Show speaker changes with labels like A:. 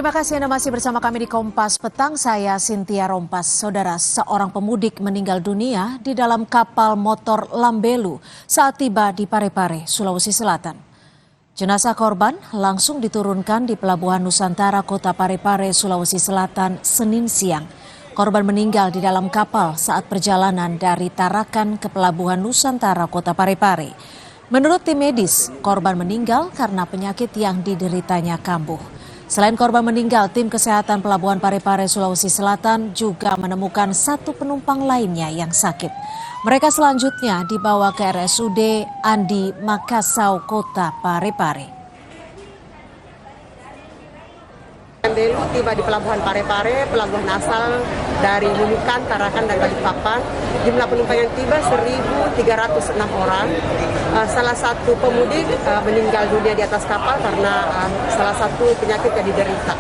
A: Terima kasih Anda masih bersama kami di Kompas Petang. Saya Cynthia Rompas. Saudara, seorang pemudik meninggal dunia di dalam kapal motor Lambelu saat tiba di Parepare, Sulawesi Selatan. Jenazah korban langsung diturunkan di Pelabuhan Nusantara Kota Parepare, Sulawesi Selatan, Senin siang. Korban meninggal di dalam kapal saat perjalanan dari Tarakan ke Pelabuhan Nusantara Kota Parepare. Menurut tim medis, korban meninggal karena penyakit yang dideritanya kambuh. Selain korban meninggal, tim kesehatan Pelabuhan Parepare, Sulawesi Selatan juga menemukan satu penumpang lainnya yang sakit. Mereka selanjutnya dibawa ke RSUD Andi Makassau, Kota Parepare.
B: Lambelu tiba di Pelabuhan Parepare, pelabuhan asal dari Nunukan, Tarakan, dan Balikpapan. Jumlah penumpang yang tiba 1.306 orang. Salah satu pemudik meninggal dunia di atas kapal karena salah satu penyakit yang diderita.